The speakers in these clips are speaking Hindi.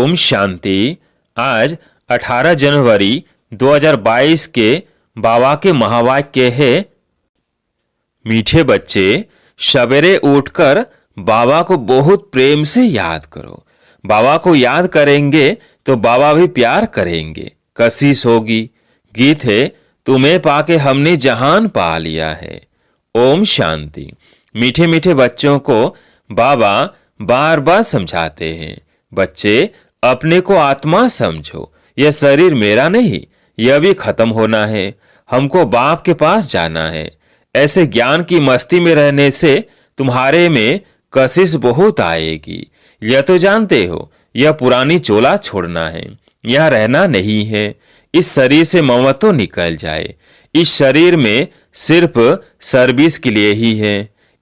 ओम शांति। आज 18 जनवरी 2022 के बाबा के महावाक्य है, मीठे बच्चे सवेरे उठकर बाबा को बहुत प्रेम से याद करो। बाबा को याद करेंगे तो बाबा भी प्यार करेंगे, कशिश होगी। गीत है, तुम्हें पाके हमने जहान पा लिया है। ओम शांति। मीठे मीठे बच्चों को बाबा बार बार समझाते हैं, बच्चे अपने को आत्मा समझो, यह शरीर मेरा नहीं, यह भी खत्म होना है, हमको बाप के पास जाना है। ऐसे ज्ञान की मस्ती में रहने से तुम्हारे में कशिश बहुत आएगी। यह तो जानते हो, यह पुरानी चोला छोड़ना है, यह रहना नहीं है। इस शरीर से ममत्व निकल जाए। इस शरीर में सिर्फ सर्विस के लिए ही है,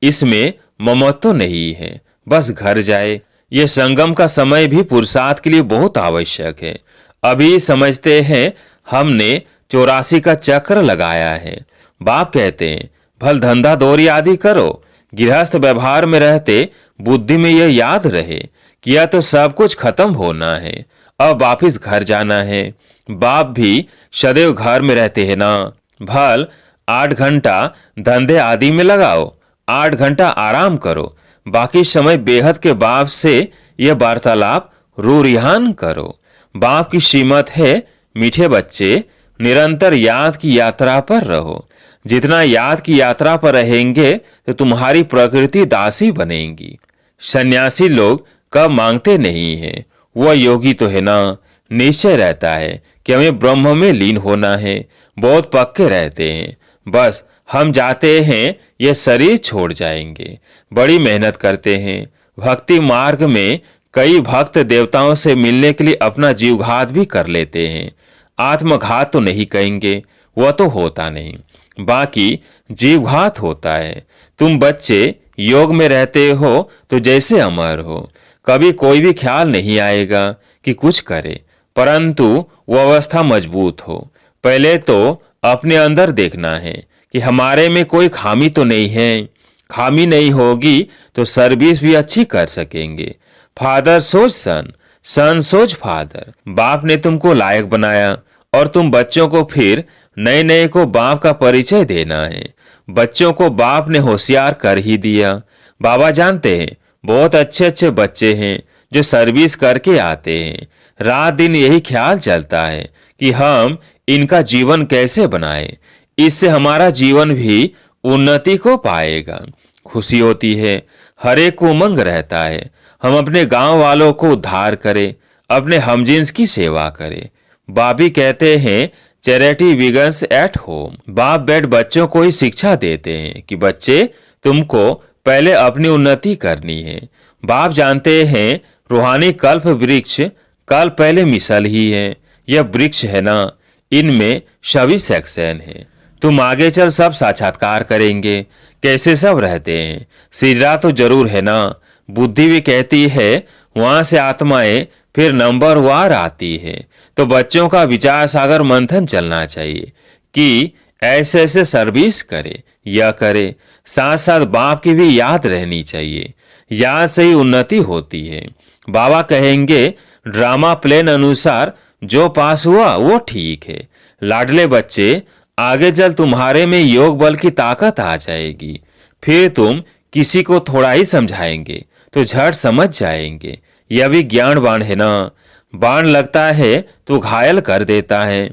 इसमें ममत्व नहीं है, बस घर जाए। यह संगम का समय भी पुरुषार्थ के लिए बहुत आवश्यक है। अभी समझते हैं हमने 84 का चक्र लगाया है। बाप कहते हैं, भल धंधा दौरी आदि करो, गृहस्थ व्यवहार में रहते बुद्धि में यह याद रहे कि यह तो सब कुछ खत्म होना है, अब वापिस घर जाना है। बाप भी सदैव घर में रहते हैं ना। भल 8 घंटा धंधे आदि में लगाओ, 8 घंटा आराम करो, बाकी समय बेहद के बाप से यह वार्तालाप रूरिहान करो। बाप की श्रीमत है, मीठे बच्चे निरंतर याद की यात्रा पर रहो। जितना याद की यात्रा पर रहेंगे तो तुम्हारी प्रकृति दासी बनेगी। सन्यासी लोग कब मांगते नहीं है, वह योगी तो है ना। निश्चय रहता है कि हमें ब्रह्म में लीन होना है, बहुत पक्के रहते हैं, बस हम जाते हैं, ये शरीर छोड़ जाएंगे। बड़ी मेहनत करते हैं। भक्ति मार्ग में कई भक्त देवताओं से मिलने के लिए अपना जीवघात भी कर लेते हैं। आत्मघात तो नहीं कहेंगे, वह तो होता नहीं, बाकी जीवघात होता है। तुम बच्चे योग में रहते हो तो जैसे अमर हो, कभी कोई भी ख्याल नहीं आएगा कि कुछ करे, परंतु वह अवस्था मजबूत हो। पहले तो अपने अंदर देखना है कि हमारे में कोई खामी तो नहीं है। खामी नहीं होगी तो सर्विस भी अच्छी कर सकेंगे। फादर सोच सन, सन सोच फादर। बाप ने तुमको लायक बनाया और तुम बच्चों को फिर नए नए को बाप का परिचय देना है। बच्चों को बाप ने होशियार कर ही दिया। बाबा जानते हैं बहुत अच्छे अच्छे बच्चे हैं जो सर्विस करके आते हैं। रात दिन यही ख्याल चलता है कि हम इनका जीवन कैसे बनाएं, इससे हमारा जीवन भी उन्नति को पाएगा। खुशी होती है, हर एक को उमंग रहता है, हम अपने गांव वालों को उद्धार करें, अपने हमजिन्स की सेवा करें। बाबी कहते हैं, चैरिटी बिगन्स एट होम। बाप बेट बच्चों को ही शिक्षा देते हैं कि बच्चे तुमको पहले अपनी उन्नति करनी है। बाप जानते हैं रूहानी कल्प वृक्ष कल पहले मिसल ही है। यह वृक्ष है ना, इनमें सभी सेक्शन है। तुम आगे चल सब साक्षात्कार करेंगे, कैसे सब रहते हैं। सिजरा तो जरूर है ना। बुद्धि भी कहती है वहां से आत्माएं फिर नंबर वार आती है। तो बच्चों का विचार सागर मंथन चलना चाहिए कि ऐसे ऐसे सर्विस करे, यह करे। साथ साथ बाप की भी याद रहनी चाहिए, याद से ही उन्नति होती है। बाबा कहेंगे ड्रामा प्लेन अनुसार जो पास हुआ वो ठीक है। लाडले बच्चे, आगे चल तुम्हारे में योग बल की ताकत आ जाएगी। फिर तुम किसी को थोड़ा ही समझाएंगे तो झट समझ जाएंगे। यह भी ज्ञान बाण है ना। बाण लगता है तो घायल कर देता है।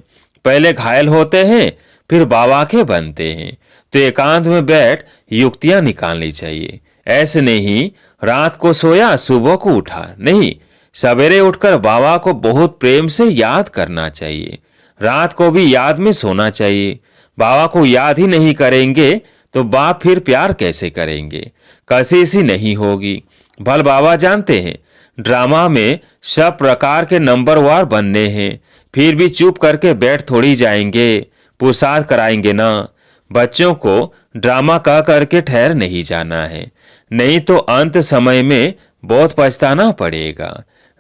पहले घायल होते हैं फिर बाबा के बनते हैं। तो एकांत में बैठ युक्तियां निकालनी चाहिए। ऐसे नहीं रात को सोया सुबह को उठा, नहीं, सवेरे उठकर बाबा को बहुत प्रेम से याद करना चाहिए। रात को भी याद में सोना चाहिए। बाबा को याद ही नहीं करेंगे तो बाप फिर प्यार कैसे करेंगे, कशिश ही नहीं होगी। भल बाबा जानते हैं ड्रामा में सब प्रकार के नंबरवार बनने हैं, फिर भी चुप करके बैठ थोड़ी जाएंगे, पुरुषार्थ कराएंगे ना। बच्चों को ड्रामा कह करके ठहर नहीं जाना है, नहीं तो अंत समय में बहुत पछताना पड़ेगा।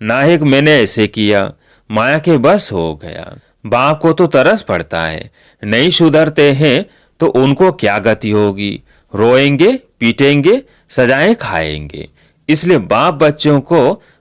नाहिक मैंने ऐसे किया, माया के बस हो गया। बाप को तो तरस पड़ता है, नहीं सुधरते हैं तो उनको क्या गति होगी। रोएंगे, पीटेंगे, सजाएं खाएंगे। इसलिए बाप बच्चों को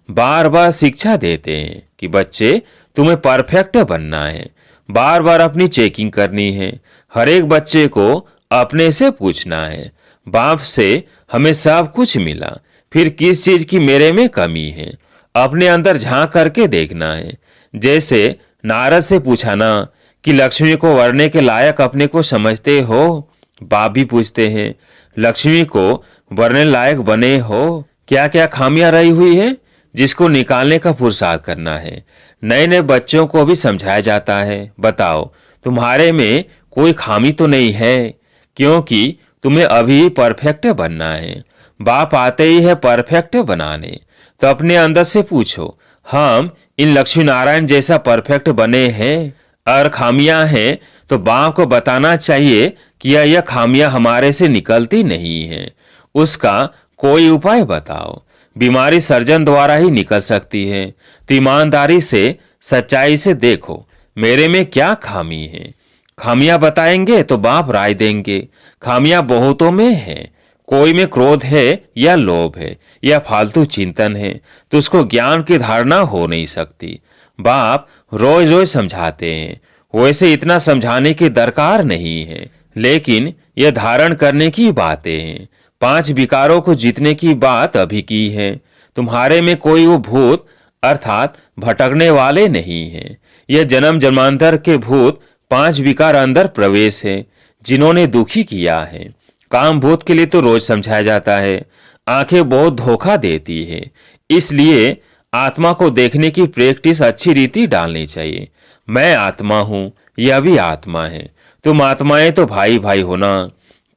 बार बार शिक्षा देते हैं कि बच्चे तुम्हें परफेक्ट बनना है, बार बार अपनी चेकिंग करनी है, हर एक बच्चे को अपने से पूछना है, बाप से हमें सब कुछ मिला, फिर किस चीज की मेरे में कमी है, अपने अंदर झांक करके देखना है। जैसे नारद से पूछा ना कि लक्ष्मी को वरने के लायक अपने को समझते हो, बाप भी पूछते हैं लक्ष्मी को वरने लायक बने हो, क्या क्या खामियां रही हुई है जिसको निकालने का पुरुषार्थ करना है। नए नए बच्चों को भी समझाया जाता है, बताओ तुम्हारे में कोई खामी तो नहीं है, क्योंकि तुम्हें अभी परफेक्ट बनना है। बाप आते ही है परफेक्ट बनाने, तो अपने अंदर से पूछो हम इन लक्ष्मी नारायण जैसा परफेक्ट बने हैं, और खामियां हैं तो बाप को बताना चाहिए कि यह खामियां हमारे से निकलती नहीं हैं, उसका कोई उपाय बताओ। बीमारी सर्जन द्वारा ही निकल सकती है, तो ईमानदारी से सच्चाई से देखो मेरे में क्या खामी है। खामियां बताएंगे तो बाप राय देंगे। खामियां बहुतों में है, कोई में क्रोध है या लोभ है या फालतू चिंतन है, तो उसको ज्ञान की धारणा हो नहीं सकती। बाप रोज रोज समझाते हैं, वैसे इतना समझाने की दरकार नहीं है, लेकिन यह धारण करने की बातें हैं। 5 विकारों को जीतने की बात अभी की है। तुम्हारे में कोई वो भूत अर्थात भटकने वाले नहीं है। यह जन्म जन्मांतर के भूत 5 विकार अंदर प्रवेश है, जिन्होंने दुखी किया है। काम भूत के लिए तो रोज समझाया जाता है, आंखें बहुत धोखा देती है, इसलिए आत्मा को देखने की प्रैक्टिस अच्छी रीति डालनी चाहिए। मैं आत्मा हूं, यह भी आत्मा है, तुम आत्माएं तो भाई भाई हो ना,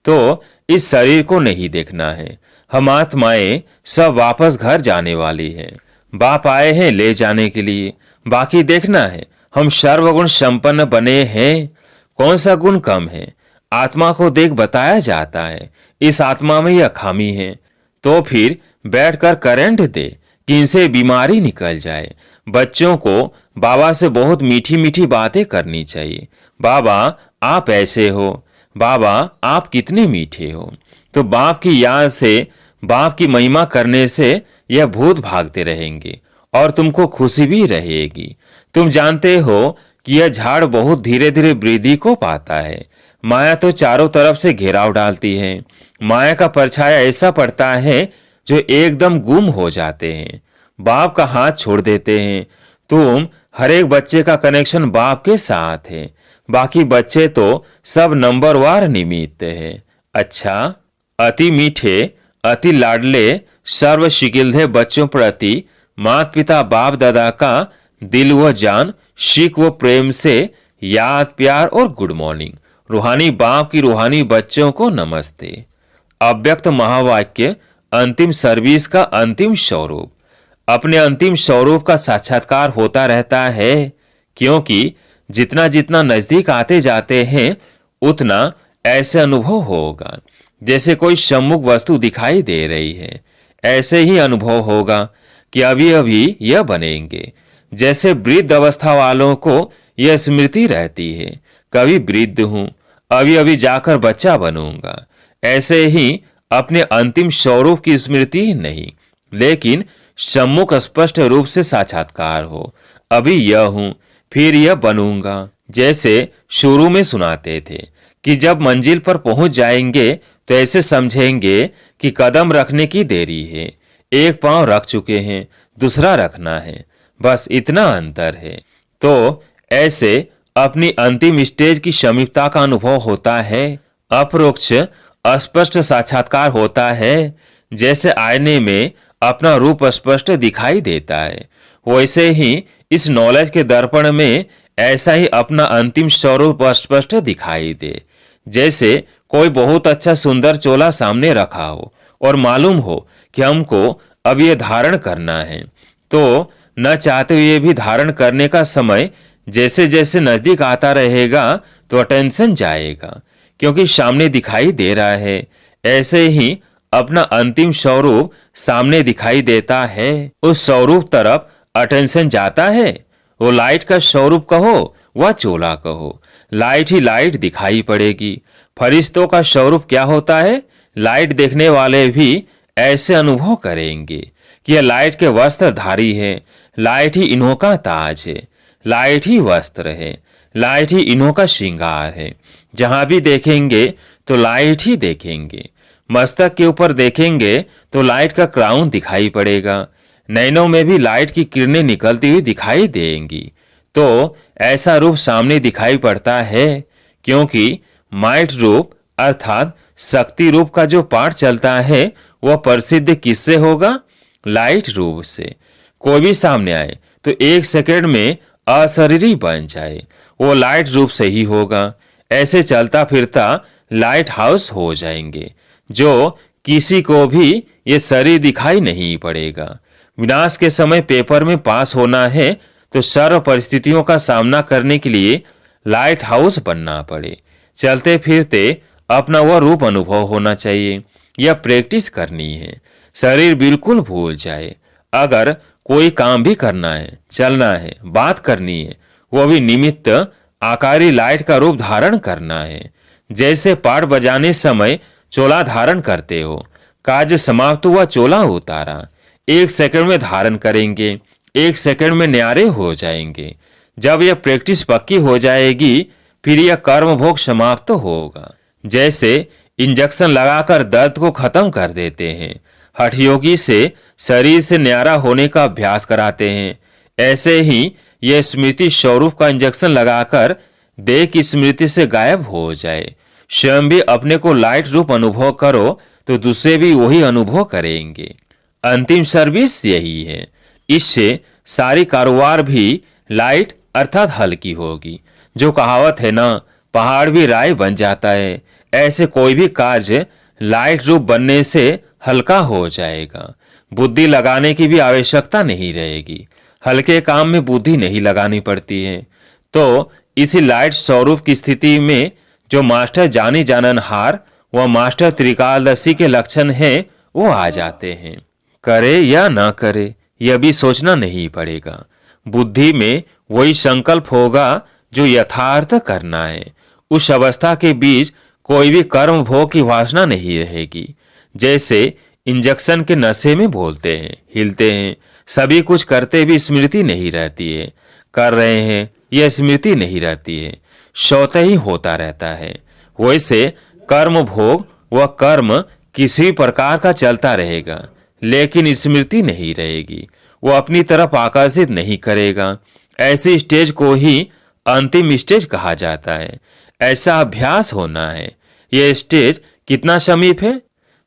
तो इस शरीर को नहीं देखना है। हम आत्माएं सब वापस घर जाने वाली हैं, बाप आए हैं ले जाने के लिए। बाकी देखना है हम सर्वगुण संपन्न बने हैं, कौन सा गुण कम है। आत्मा को देख बताया जाता है इस आत्मा में यह खामी है, तो फिर बैठकर करंट दे कि इनसे बीमारी निकल जाए। बच्चों को बाबा से बहुत मीठी मीठी बातें करनी चाहिए। बाबा आप ऐसे हो, बाबा आप कितने मीठे हो। तो बाप की याद से, बाप की महिमा करने से यह भूत भागते रहेंगे और तुमको खुशी भी रहेगी। तुम जानते हो कि यह झाड़ बहुत धीरे धीरे वृद्धि को पाता है। माया तो चारों तरफ से घेराव डालती है। माया का परछाया ऐसा पड़ता है जो एकदम गुम हो जाते हैं, बाप का हाथ छोड़ देते हैं। तुम हर एक बच्चे का कनेक्शन बाप के साथ है, बाकी बच्चे तो सब नंबरवार निमित्त है। अच्छा, अति मीठे अति लाडले सर्व शिकिलधे बच्चों प्रति माता पिता बाप दादा का दिल व जान शिक व प्रेम से याद प्यार और गुड मॉर्निंग। रूहानी बाप की रूहानी बच्चों को नमस्ते। अव्यक्त महावाक्य अंतिम सर्विस का अंतिम स्वरूप। अपने अंतिम स्वरूप का साक्षात्कार होता रहता है, क्योंकि जितना जितना नजदीक आते जाते हैं उतना ऐसे अनुभव होगा जैसे कोई सम्मुख वस्तु दिखाई दे रही है। ऐसे ही अनुभव होगा कि अभी अभी यह बनेंगे। जैसे वृद्ध अवस्था वालों को यह स्मृति रहती है, कभी वृद्ध हूं, अभी अभी जाकर बच्चा बनूंगा। ऐसे ही अपने अंतिम स्वरूप की स्मृति नहीं, लेकिन सम्मुख स्पष्ट रूप से साक्षात्कार हो। अभी यह हूं, फिर यह बनूंगा। जैसे शुरू में सुनाते थे कि जब मंजिल पर पहुंच जाएंगे तो ऐसे समझेंगे कि कदम रखने की देरी है, एक पांव रख चुके हैं, दूसरा रखना है, बस इतना अंतर है। तो ऐसे अपनी अंतिम स्टेज की समीपता का अनुभव होता है। अपरोक्ष स्पष्ट साक्षात्कार होता है। जैसे आईने में अपना रूप स्पष्ट दिखाई देता है, वैसे ही इस नॉलेज के दर्पण में ऐसा ही अपना अंतिम स्वरूप स्पष्ट दिखाई दे। जैसे कोई बहुत अच्छा सुंदर चोला सामने रखा हो और मालूम हो कि हमको अब ये धारण करना है, तो न चाहते हुए भी धारण करने का समय जैसे जैसे नजदीक आता रहेगा तो अटेंशन जाएगा, क्योंकि सामने दिखाई दे रहा है। ऐसे ही अपना अंतिम स्वरूप सामने दिखाई देता है, उस स्वरूप तरफ अटेंशन जाता है। वो लाइट का स्वरूप कहो व चोला कहो, लाइट ही लाइट दिखाई पड़ेगी। फरिश्तों का स्वरूप क्या होता है, लाइट देखने वाले भी ऐसे अनुभव करेंगे कि यह लाइट के वस्त्रधारी है, लाइट ही इन्हों का ताज है, लाइट ही वस्त्र है, लाइट ही इन्हों का श्रृंगार है। जहां भी देखेंगे तो लाइट ही देखेंगे। मस्तक के ऊपर देखेंगे तो लाइट का क्राउन दिखाई पड़ेगा। नैनों में भी लाइट की किरणें निकलती हुई दिखाई देंगी। तो ऐसा रूप सामने दिखाई पड़ता है क्योंकि माइट रूप अर्थात शक्ति रूप का जो पाठ चलता है वह प्रसिद्ध किससे होगा? लाइट रूप से। कोई भी सामने आए तो 1 सेकंड में अशरीरी बन जाए, वो लाइट रूप से ही होगा। ऐसे चलता फिरता लाइट हाउस हो जाएंगे जो किसी को भी ये शरीर दिखाई नहीं पड़ेगा। विनाश के समय पेपर में पास होना है तो सर्व परिस्थितियों का सामना करने के लिए लाइट हाउस बनना पड़े। चलते फिरते अपना वह रूप अनुभव होना चाहिए, यह प्रैक्टिस करनी है। शरीर बिल्कुल भूल जाए। अगर कोई काम भी करना है, चलना है, बात करनी है, वह भी निमित्त आकारी लाइट का रूप धारण करना है। जैसे पाठ बजाने समय चोला धारण करते हो, कार्य समाप्त हुआ चोला उतारा, 1 सेकंड में धारण करेंगे, 1 सेकंड में न्यारे हो जाएंगे। जब यह प्रैक्टिस पक्की हो जाएगी फिर यह कर्म भोग समाप्त होगा। जैसे इंजेक्शन लगाकर दर्द को खत्म कर देते हैं, हठयोगी से शरीर से न्यारा होने का अभ्यास कराते हैं, ऐसे ही यह स्मृति स्वरूप का इंजेक्शन लगाकर देह की स्मृति से गायब हो जाए। स्वयं भी अपने को लाइट रूप अनुभव करो तो दूसरे भी वही अनुभव करेंगे। अंतिम सर्विस यही है। इससे सारी कारोबार भी लाइट अर्थात हल्की होगी। जो कहावत है ना, पहाड़ भी राय बन जाता है, ऐसे कोई भी कार्य लाइट रूप बनने से हल्का हो जाएगा। बुद्धि लगाने की भी आवश्यकता नहीं रहेगी। हल्के काम में बुद्धि नहीं लगानी पड़ती है। तो इसी लाइट स्वरूप की स्थिति में जो मास्टर जानी जाननहार व मास्टर त्रिकालदर्शी के लक्षण हैं वो आ जाते हैं। करे या ना करे यह भी सोचना नहीं पड़ेगा। बुद्धि में वही संकल्प होगा जो यथार्थ करना है। उस अवस्था के बीच कोई भी कर्म भोग की वासना नहीं रहेगी। जैसे इंजेक्शन के नशे में बोलते हैं, हिलते हैं, सभी कुछ करते भी स्मृति नहीं रहती है। कर रहे हैं यह स्मृति नहीं रहती है, स्वतः ही होता रहता है। वैसे कर्म भोग व कर्म किसी प्रकार का चलता रहेगा लेकिन स्मृति नहीं रहेगी, वो अपनी तरफ आकर्षित नहीं करेगा। ऐसी स्टेज को ही अंतिम स्टेज कहा जाता है। ऐसा अभ्यास होना है। यह स्टेज कितना समीप है?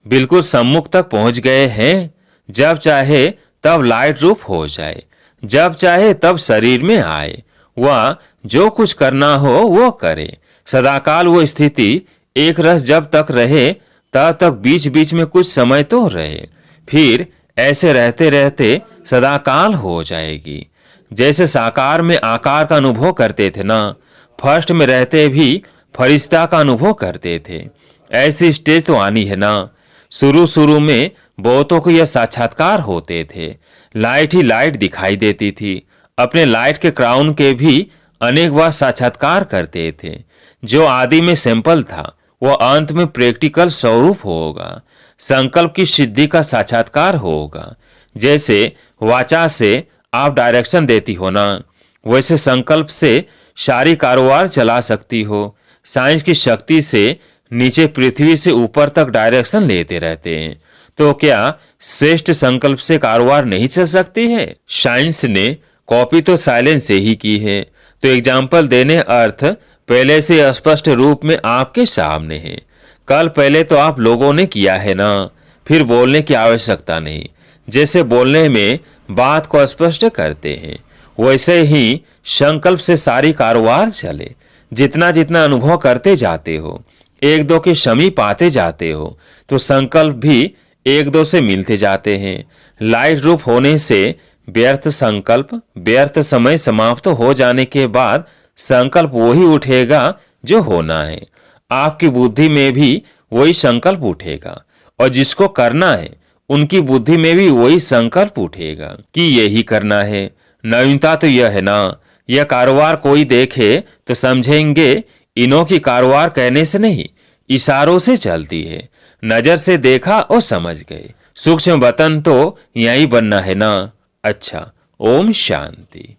बिल्कुल सम्मुख तक पहुंच गए हैं। जब चाहे तब लाइट रूप हो जाए, जब चाहे तब शरीर में आए, वह जो कुछ करना हो वो करे। सदाकाल वो स्थिति एक रस जब तक रहे तब तक बीच बीच में कुछ समय तो रहे, फिर ऐसे रहते रहते सदाकाल हो जाएगी। जैसे साकार में आकार का अनुभव करते थे ना, फर्स्ट में रहते भी फरिश्ता का अनुभव करते थे। ऐसी स्टेज तो आनी है ना। शुरू शुरू में बहुतों को यह साक्षात्कार होते थे। लाइट ही लाइट दिखाई देती थी। अपने लाइट के क्राउन के भी अनेक बार साक्षात्कार करते थे। जो आदि में सैंपल था वह अंत में प्रैक्टिकल स्वरूप होगा। संकल्प की सिद्धि का साक्षात्कार होगा। जैसे वाचा से आप डायरेक्शन देती हो ना, वैसे संकल्प से सारी कारोबार चला सकती हो। साइंस की शक्ति से नीचे पृथ्वी से ऊपर तक डायरेक्शन लेते रहते हैं, तो क्या श्रेष्ठ संकल्प से कारोबार नहीं चल सकती है? साइंस ने कॉपी तो साइलेंस से ही की है, तो एग्जाम्पल देने अर्थ पहले से स्पष्ट रूप में आपके सामने है। कल पहले तो आप लोगों ने किया है ना, फिर बोलने की आवश्यकता नहीं। जैसे बोलने में बात को स्पष्ट करते हैं, वैसे ही संकल्प से सारी कारोबार चले। जितना जितना अनुभव करते जाते हो, एक दो के समीप आते जाते हो, तो संकल्प भी एक दो से मिलते जाते हैं। लाइट रूप होने से व्यर्थ संकल्प, व्यर्थ समय समाप्त हो जाने के बाद संकल्प वही उठेगा जो होना है। आपकी बुद्धि में भी वही संकल्प उठेगा और जिसको करना है उनकी बुद्धि में भी वही संकल्प उठेगा कि यही करना है। नवीनता तो यह है ना, यह कारोबार कोई देखे तो समझेंगे इन्हों की कारोबार कहने से नहीं, इशारों से चलती है। नजर से देखा और समझ गए, सूक्ष्म वतन तो यहीं बनना है ना। अच्छा, ओम शांति।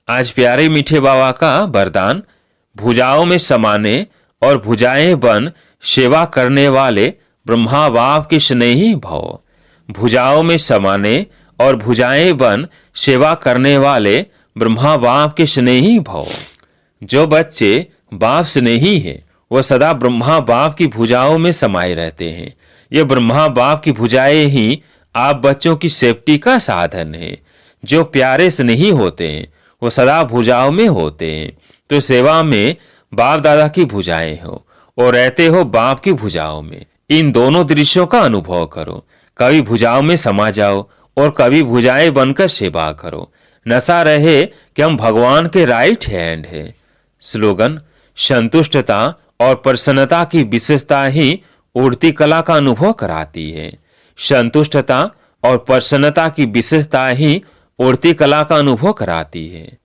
आज प्यारे मीठे बाबा का वरदान, भुजाओं में समाने और भुजाएं बन सेवा करने वाले ब्रह्मा बाप के स्नेही भव। भुजाओं में समाने और भुजाएं बन सेवा करने वाले ब्रह्मा बाप के स्नेही भव। जो बच्चे बाप स्नेही हैं वो सदा ब्रह्मा बाप की भुजाओं में समाये रहते हैं। ये ब्रह्मा बाप की भुजाएं ही आप बच्चों की सेफ्टी का साधन है। जो प्यारे स्नेही होते हैं वो सदा भुजाओं में होते हैं। तो सेवा में बाप दादा की भुजाएं हो और रहते हो बाप की भुजाओं में। इन दोनों दृश्यों का अनुभव करो। कभी भुजाओं में समा जाओ और कभी भुजाएं बनकर सेवा करो। नशा रहे कि हम भगवान के राइट हैंड हैं। स्लोगन, संतुष्टता और प्रसन्नता की विशेषता ही उड़ती कला का अनुभव कराती है। संतुष्टता और प्रसन्नता की विशेषता ही उड़ती कला का अनुभव कराती है।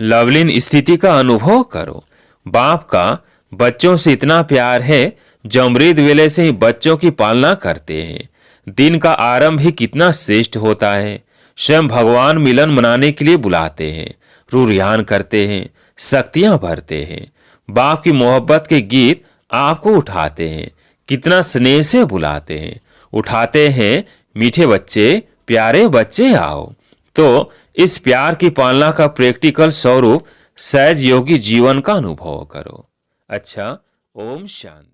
लवलीन स्थिति का अनुभव करो। बाप का बच्चों से इतना प्यार है जो अमृत वेले से ही बच्चों की पालना करते हैं। दिन का आरंभ ही कितना श्रेष्ठ होता है। स्वयं भगवान मिलन मनाने के लिए बुलाते हैं, रूरियान करते हैं, शक्तियां भरते हैं। बाप की मोहब्बत के गीत आपको उठाते हैं, कितना स्नेह से बुलाते हैं। उठाते हैं, मीठे बच्चे, प्यारे बच्चे आओ। तो इस प्यार की पालना का प्रैक्टिकल स्वरूप सहज योगी जीवन का अनुभव करो। अच्छा, ओम शांति।